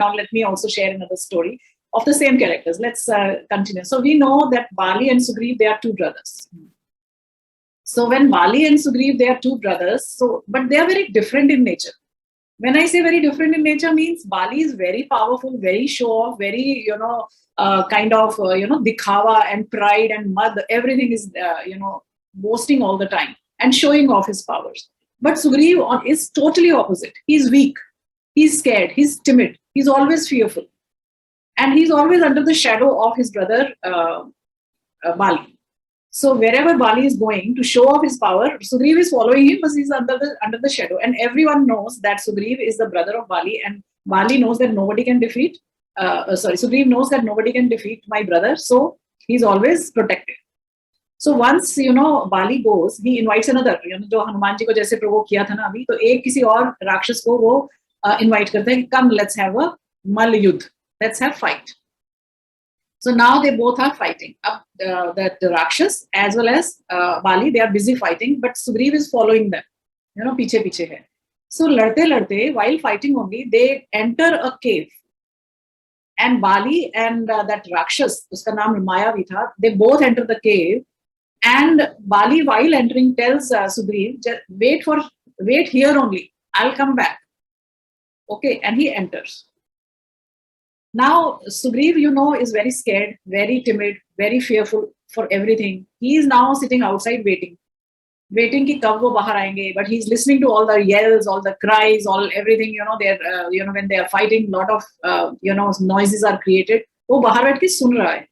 Now let me also share another story of the same characters. Let's continue. So we know that Bali and Sugriv, they are two brothers. So when Bali and Sugriv, they are two brothers, but they are very different in nature. When I say very different in nature means Bali is very powerful, very show off, very, dikhawa and pride and mud. Everything is, boasting all the time and showing off his powers. But Sugriv is totally opposite. He's weak. He's scared. He's timid. He's always fearful. And he's always under the shadow of his brother Bali. So wherever Bali is going to show off his power, Sugriv is following him, but he's under the shadow. And everyone knows that Sugriv is the brother of Bali, and Bali knows that nobody can defeat. Sugriv knows that nobody can defeat my brother, so he's always protected. So once Bali goes, he invites another. जो हनुमान जी को जैसे provoke किया था ना अभी, तो एक किसी और राक्षस को वो invite करते हैं, come let's have a मल्ल युद्ध, let's have fight. So now they both are fighting. The Rakshas as well as Bali, they are busy fighting, but Sugriv is following them. पीछे पीछे है. So लड़ते while fighting only, they enter a cave. And Bali and that Rakshas, उसका नाम Ramayan भी था, they both enter the cave. And Bali, while entering, tells Sugriv, wait here only. I'll come back. Okay, and he enters. Now, Sugriv, is very scared, very timid, very fearful for everything. He is now sitting outside waiting कि कब वो बाहर आएंगे. But he's listening to all the yells, all the cries, everything. When they are fighting, lot of noises are created. वो बाहर बैठ के सुन रहा है.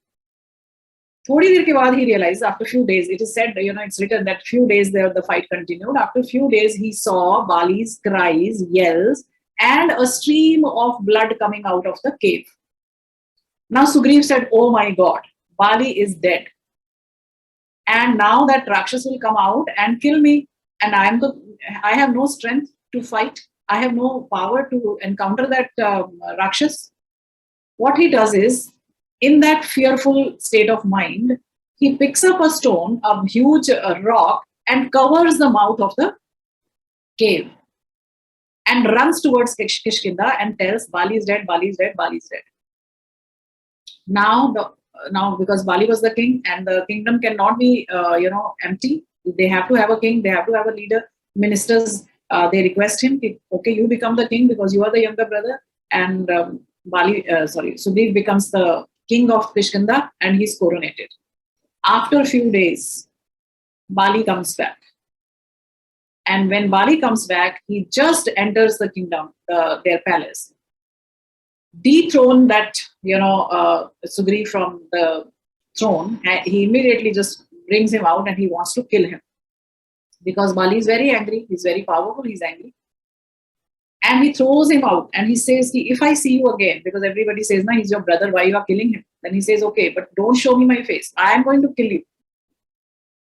थोड़ी देर के बाद he realized after few days, it is said, it's written that few days there the fight continued. After few days, he saw Bali's cries, yells, and a stream of blood coming out of the cave. Now Sugriv said, oh my God, Bali is dead. And now that Rakshas will come out and kill me. And I have no strength to fight. I have no power to encounter that Rakshas. What he does is, in that fearful state of mind, he picks up a stone, a huge rock, and covers the mouth of the cave. And runs towards Kishkinda and tells, Bali is dead, Bali is dead, Bali is dead. Now, because Bali was the king and the kingdom cannot be, empty. They have to have a king, they have to have a leader. Ministers, they request him, okay, you become the king because you are the younger brother. And Sugriv becomes the king of Kishkinda and he's coronated. After a few days, Bali comes back. And when Bali comes back, he just enters the kingdom, their palace. Dethrone that, Sugriv from the throne. He immediately just brings him out and he wants to kill him. Because Bali is very angry. He's very powerful. He's angry. And he throws him out. And he says, if I see you again, because everybody says, nah, he's your brother, why you are killing him? Then he says, okay, but don't show me my face. I am going to kill you.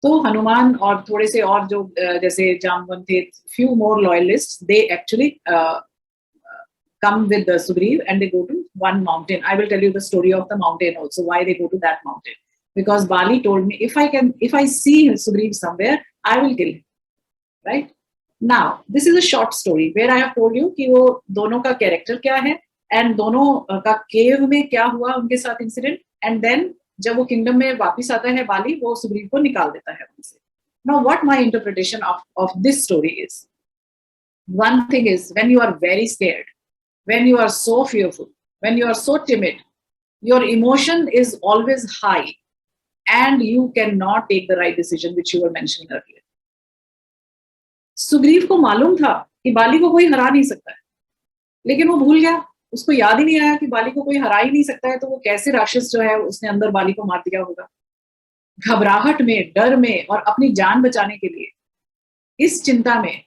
तो हनुमान और थोड़े से और जो जैसे जामवन थे, few more loyalists, they actually come with the Sugriv and they go to one mountain. I will tell you the story of the mountain also, why they go to that mountain. Because Bali told me, if I see Sugriv somewhere, I will kill him. Right? Now, this is a short story where I have told you कि वो दोनों का character क्या है and दोनों का cave में क्या हुआ उनके साथ incident, and then जब वो किंगडम में वापस आता है बाली, वो सुग्रीव को निकाल देता है उनसे. Now, what my interpretation of this story is, one thing is, when you are very scared, when you are so fearful, when you are so timid, your emotion is always high and you cannot take the right decision, which you were mentioning earlier. Sugriva को मालूम था कि बाली को कोई हरा नहीं सकता है, लेकिन वो भूल गया, उसको याद ही नहीं आया कि बाली को कोई हरा ही नहीं सकता है, तो वो कैसे राक्षस जो है उसने अंदर बाली को मार दिया होगा. घबराहट में, डर में और अपनी जान बचाने के लिए, इस चिंता में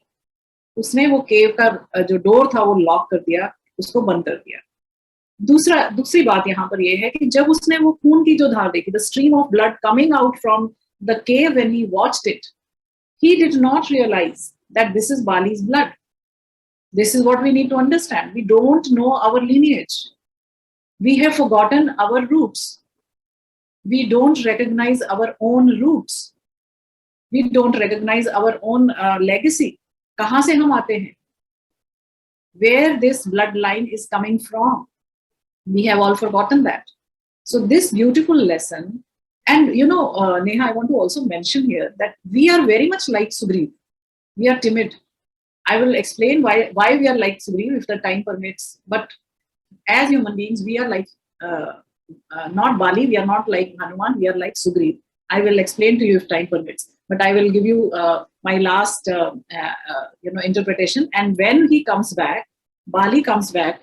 उसने वो केव का जो डोर था वो लॉक कर दिया, उसको बंद कर दिया. दूसरी बात यहाँ पर ये है कि जब उसने वो खून की जो धार देखी, the stream of blood coming out from the cave, when he watched it, he did not realize that this is Bali's blood. This is what we need to understand. We don't know our lineage. We have forgotten our roots. We don't recognize our own roots. We don't recognize our own legacy. कहाँ से हम आते हैं? Where this bloodline is coming from? We have all forgotten that. So this beautiful lesson, and Neha, I want to also mention here that we are very much like Sugriv. We are timid. I will explain why we are like Sugriv if the time permits. But as human beings, we are like not Bali. We are not like Hanuman. We are like Sugriv. I will explain to you if time permits. But I will give you my last interpretation. And when he comes back, Bali comes back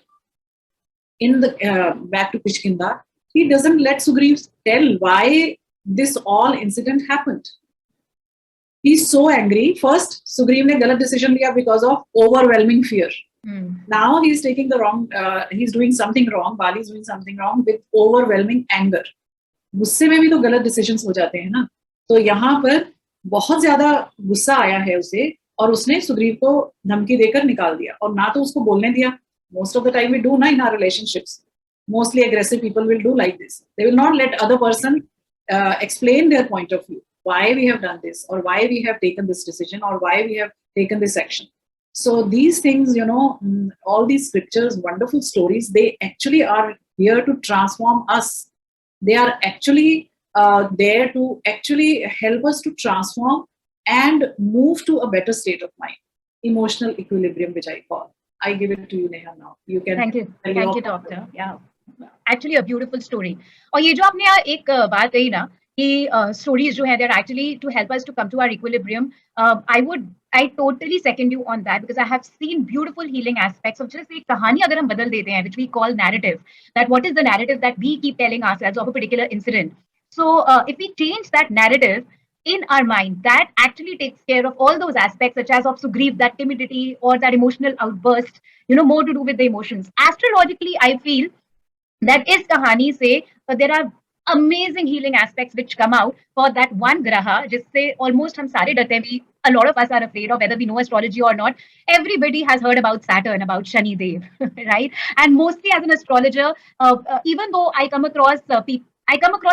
in the back to Kishkinda. He doesn't let Sugriv tell why this all incident happened. He's so angry. First, Sugriv ne galat decision liya because of overwhelming fear. Now he's taking the wrong, he's doing something wrong. Bali is doing something wrong with overwhelming anger. गुस्से में भी तो गलत decisions हो जाते हैं ना. तो यहाँ पर बहुत ज्यादा गुस्सा आया है उसे और उसने सुग्रीव को धमकी देकर निकाल दिया और ना तो उसको बोलने दिया. Most of the time we do na in our relationships. Mostly aggressive people will do like this. They will not let other person explain their point of view, why we have done this or why we have taken this decision or why we have taken this action. So these things, all these scriptures, wonderful stories, they actually are here to transform us. They are actually there to actually help us to transform and move to a better state of mind, emotional equilibrium, which I call. I give it to you, Neha, now. You can. Thank you, doctor. Yeah, actually a beautiful story. और ये जो आपने एक बात कही ना कि stories जो है they're actually to help us to come to our equilibrium. I totally second you on that because I have seen beautiful healing aspects of just एक कहानी अगर हम बदल देते हैं, which we call narrative. That what is the narrative that we keep telling ourselves of a particular incident. So if we change that narrative in our mind, that actually takes care of all those aspects such as of Sugriv, that timidity or that emotional outburst, more to do with the emotions. Astrologically, I feel that is kahani se there are amazing healing aspects which come out for that one graha jisse almost hum sare darte hain. A lot of us are afraid of whether we know astrology or not. Everybody has heard about Saturn, about Shani Dev, right? And mostly as an astrologer, even though I come across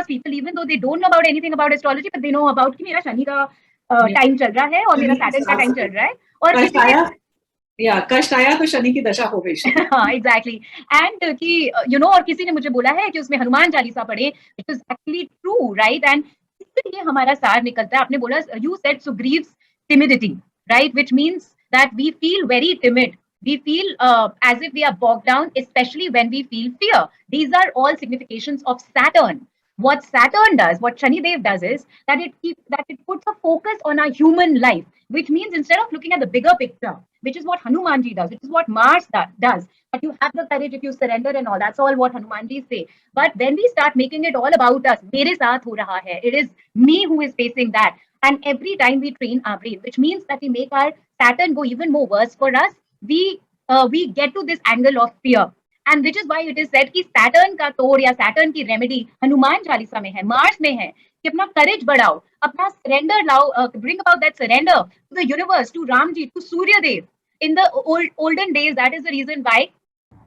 people even though they don't know about anything about astrology, but they know about कि मेरा शनि का time चल रहा है और मेरा Saturn का time चल रहा है और कष्ट आया तो शनि की दशा हो गई. हाँ, एग्जैक्टली. एंड कि और किसी ने मुझे बोला है कि उसमें हनुमान चालीसा पढ़े, it is actually true, right? And इसलिए हमारा सार निकलता है. आपने बोला you said Sugriv's timidity, right? Which means that we feel very timid. We feel as if we are bogged down, especially when we feel fear. These are all significations of Saturn. What Saturn does, what Shani Dev does is that it puts a focus on our human life, which means instead of looking at the bigger picture, which is what Hanumanji does, which is what Mars does, but you have the courage if you surrender and all. That's all what Hanumanji say. But when we start making it all about us, mere saath ho raha hai, it is me who is facing that. And every time we train our brain, which means that we make our Saturn go even more worse for us, we get to this angle of fear. And which is why it is said कि Saturn का तोड़ या Saturn की remedy Hanuman Chalisa में है, Mars में है कि अपना courage बढ़ाओ, अपना surrender लाओ, bring about that surrender to the universe, to Ramji, to Surya Dev. In the olden days, that is the reason why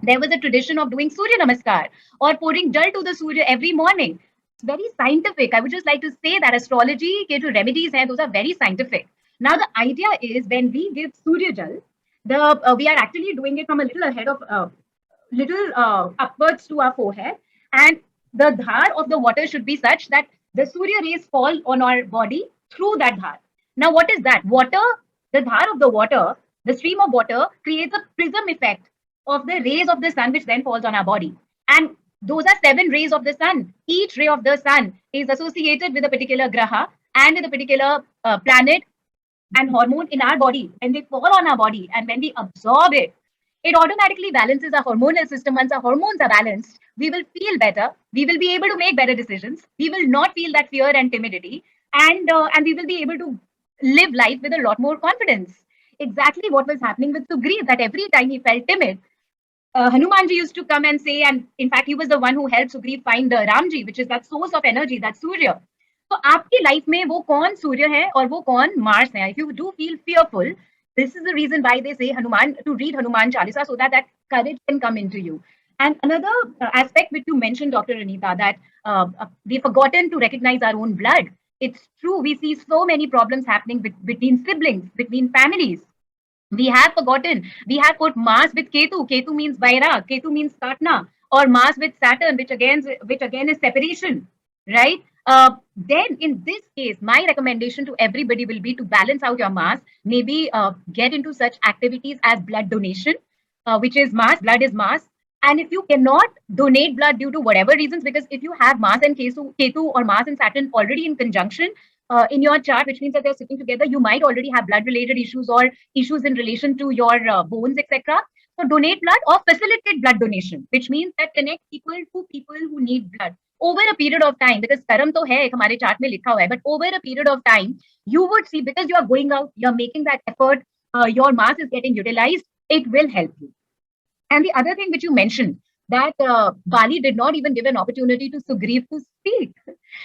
there was a tradition of doing Surya Namaskar or pouring jal to the Surya every morning. It's very scientific. I would just like to say that astrology के जो remedies हैं, those are very scientific. Now the idea is when we give Surya Jal, we are actually doing it from a little ahead of upwards to our forehead, and the dhar of the water should be such that the Surya rays fall on our body through that dhar. Now what is that? Water, the dhar of the water, the stream of water creates a prism effect of the rays of the sun which then falls on our body. And those are 7 rays of the sun. Each ray of the sun is associated with a particular graha and with a particular planet and hormone in our body. When they fall on our body and when we absorb it, it automatically balances our hormonal system. Once our hormones are balanced, we will feel better. We will be able to make better decisions. We will not feel that fear and timidity, and we will be able to live life with a lot more confidence. Exactly what was happening with Sugriv, that every time he felt timid, Hanumanji used to come and say, and in fact, he was the one who helped Sugriv find the Ramji, which is that source of energy, that Surya. So, आपकी life में वो कौन सूर्य है और वो कौन Mars है? If you do feel fearful, this is the reason why they say Hanuman to read Hanuman Chalisa so that courage can come into you. And another aspect which you mentioned, Dr. Anita, that we've forgotten to recognize our own blood. It's true. We see so many problems happening between siblings, between families. We have forgotten. We have put Mars with Ketu. Ketu means Vaira. Ketu means Satna. or Mars with Saturn, which again is separation, right? Then in this case, my recommendation to everybody will be to balance out your Mars. Maybe get into such activities as blood donation, which is Mars. Blood is Mars. And if you cannot donate blood due to whatever reasons, because if you have Mars and Ketu or Mars and Saturn already in conjunction in your chart, which means that they're sitting together, you might already have blood-related issues or issues in relation to your bones, etc. So donate blood or facilitate blood donation, which means that connect people to people who need blood over a period of time. Because कर्म तो है हमारे chart में लिखा हुआ है, but over a period of time, you would see, because you are going out, you're making that effort, your Mars is getting utilized, it will help you. And the other thing which you mentioned, that Bali did not even give an opportunity to Sugriv to speak,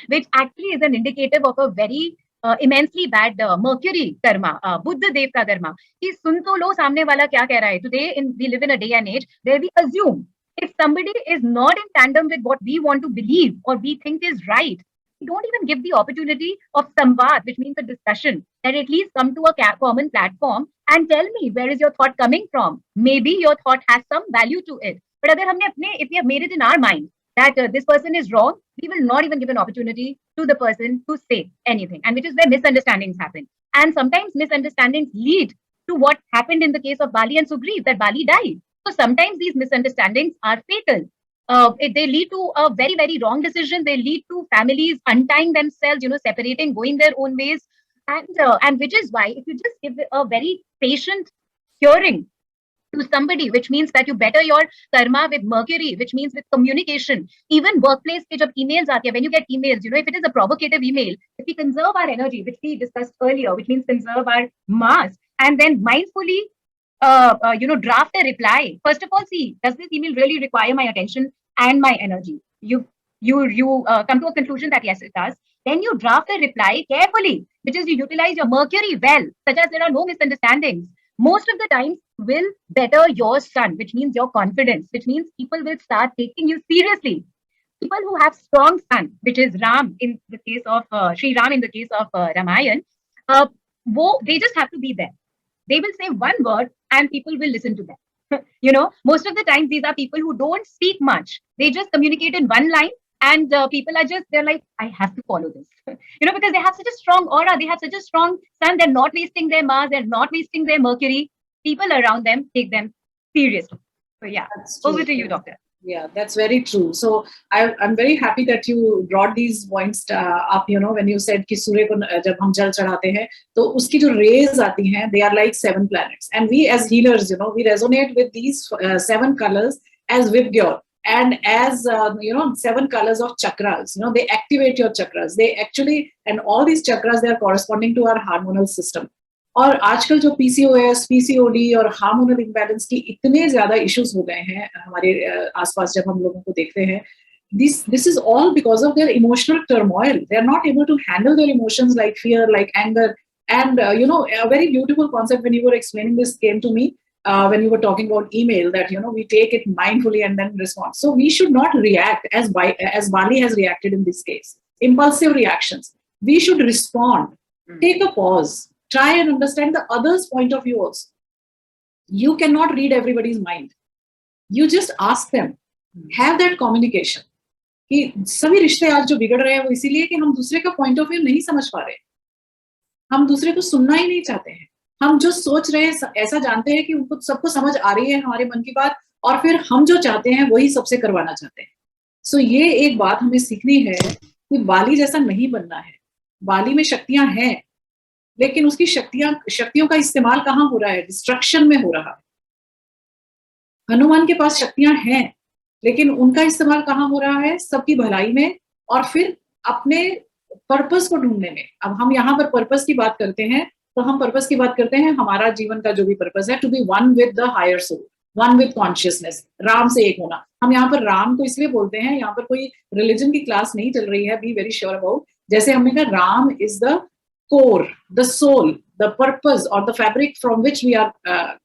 which actually is an indicative of a very immensely bad Mercury karma, Buddha Dev ka karma. कि सुन तो लो सामने वाला क्या कह रहा है. Today we live in a day and age where we assume if somebody is not in tandem with what we want to believe or we think is right, we don't even give the opportunity of samvad, which means a discussion, that at least come to a common platform and tell me where is your thought coming from. Maybe your thought has some value to it. But if we have made it in our mind that this person is wrong, we will not even give an opportunity to the person to say anything, and which is where misunderstandings happen. And sometimes misunderstandings lead to what happened in the case of Bali and Sugriv, that Bali died. So sometimes these misunderstandings are fatal. They lead to a very, very wrong decision. They lead to families untying themselves, separating, going their own ways. And which is why if you just give a very patient hearing to somebody, which means that you better your karma with Mercury, which means with communication, even workplace ke jab emails aati hai, when you get emails, if it is a provocative email, if we conserve our energy, which we discussed earlier, which means conserve our Mars, and then mindfully draft a reply. First of all, see, does this email really require my attention and my energy? You come to a conclusion that yes, it does. Then you draft a reply carefully, which is you utilize your Mercury well, such as there are no misunderstandings. Most of the times will better your sun, which means your confidence, which means people will start taking you seriously. People who have strong sun, which is Ram in the case of Sri Ram in the case of Ramayan, they just have to be there. They will say one word and people will listen to them. Most of the times these are people who don't speak much. They just communicate in one line, and people are they're like, I have to follow this. Because they have such a strong aura, they have such a strong sun, they're not wasting their Mars, they're not wasting their Mercury. People around them take them seriously. So yeah, over to you, Doctor. Yeah, that's very true. So I'm very happy that you brought these points up, when you said कि सूर्य को जब हम जल चढ़ाते हैं तो उसकी जो rays आती हैं, they are like 7 planets, and we as healers, we resonate with these 7 colors as Vibgyor, and as 7 colors of chakras. They activate your chakras. They actually, and all these chakras, they are corresponding to our hormonal system. और आजकल जो PCOS, PCOD और hormonal imbalance की इतने ज्यादा issues हो गए हैं हमारे आसपास जब हम लोगों को देखते हैं, this is all because of their emotional turmoil. They are not able to handle their emotions like fear, like anger, and a very beautiful concept when you were explaining this came to me when you were talking about email, that we take it mindfully and then respond. So we should not react as Bali has reacted in this case, impulsive reactions. We should respond, take a pause, try and understand the other's point of view also. You cannot read everybody's mind. You just ask them. Have that communication. कि सभी रिश्ते आज जो बिगड़ रहे हैं वो इसीलिए कि हम दूसरे का पॉइंट ऑफ व्यू नहीं समझ पा रहे, हम दूसरे को सुनना ही नहीं चाहते हैं. हम जो सोच रहे हैं ऐसा जानते हैं कि उनको सबको समझ आ रही है हमारे मन की बात, और फिर हम जो चाहते हैं वही सबसे करवाना चाहते हैं. सो ये एक बात हमें सीखनी है कि बाली जैसा नहीं बनना है. बाली में शक्तियां हैं, लेकिन उसकी शक्तियों का इस्तेमाल कहाँ हो रहा है? डिस्ट्रक्शन में हो रहा है. हनुमान के पास शक्तियां हैं, लेकिन उनका इस्तेमाल कहाँ हो रहा है? सबकी भलाई में, और फिर अपने पर्पस को ढूंढने में. अब हम यहाँ पर पर्पस की बात करते हैं, तो हम पर्पस की बात करते हैं हमारा जीवन का जो भी पर्पस है, to be one with the higher soul, one with consciousness, Ram से एक होना. हम यहाँ पर राम को इसलिए बोलते हैं, यहाँ पर कोई रिलीजन की क्लास नहीं चल रही है, बी वेरी श्योर अबाउट. जैसे हमने कहा, Ram is the core, the soul, the purpose, or the fabric from which we are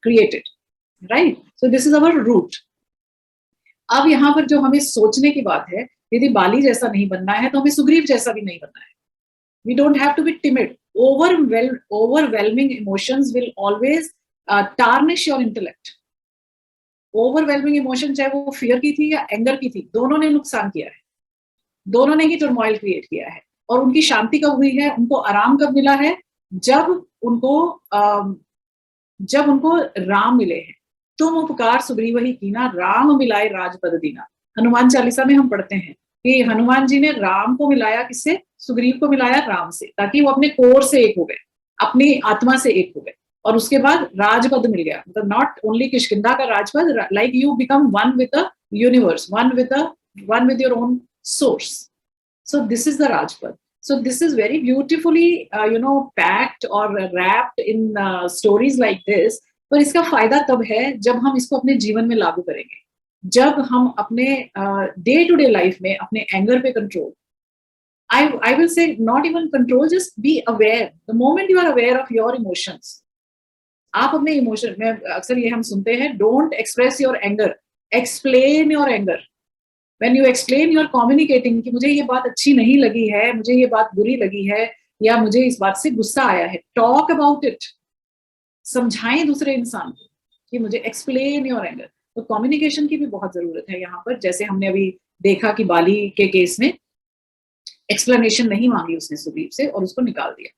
created, right? So this is our root. अब यहाँ पर जो हमें सोचने की बात है, यदि बाली जैसा नहीं बनना है तो हमें सुग्रीव जैसा भी नहीं बनना है. We don't have to be timid. Overwhelming emotions will always tarnish your intellect. Overwhelming emotion, चाहे वो फियर की थी या एंगर की थी, दोनों ने नुकसान किया है, दोनों ने ही टर्मोइल क्रिएट किया है। और उनकी शांति कब हुई है, उनको आराम कब मिला है, जब उनको जब उनको राम मिले हैं। तुम उपकार सुग्रीव ही कीना, राम मिलाए राजपद दीना। हनुमान चालीसा में हम पढ़ते हैं कि हनुमान जी ने राम को मिलाया, किससे, सुग्रीव को मिलाया राम से, ताकि वो अपने कोर से एक हो गए, अपनी आत्मा से एक हो गए। और उसके बाद राजपद मिल गया, मतलब नॉट ओनली किष्किंधा का राजपद, like you become one with the universe, one with your own source. So this is the Rajpad. So this is very beautifully, packed or wrapped in stories like this. पर इसका फायदा तब है जब हम इसको अपने जीवन में लागू करेंगे, जब हम अपने डे टू डे लाइफ में अपने एंगर पे control, I will say not even control, just be aware. The moment you are aware of your emotions, आप अपने इमोशन में, अक्सर ये हम सुनते हैं, don't express your anger, explain your anger. When you explain, you are communicating कि मुझे ये बात अच्छी नहीं लगी है, मुझे ये बात बुरी लगी है, या मुझे इस बात से गुस्सा आया है। Talk about it. समझाएं दूसरे इंसान को कि मुझे explain your anger. तो कम्युनिकेशन की भी बहुत जरूरत है यहाँ पर। जैसे हमने अभी देखा कि बाली के केस में एक्सप्लेनेशन नहीं मांगी उसने सुग्रीव से और उसको निकाल दिया।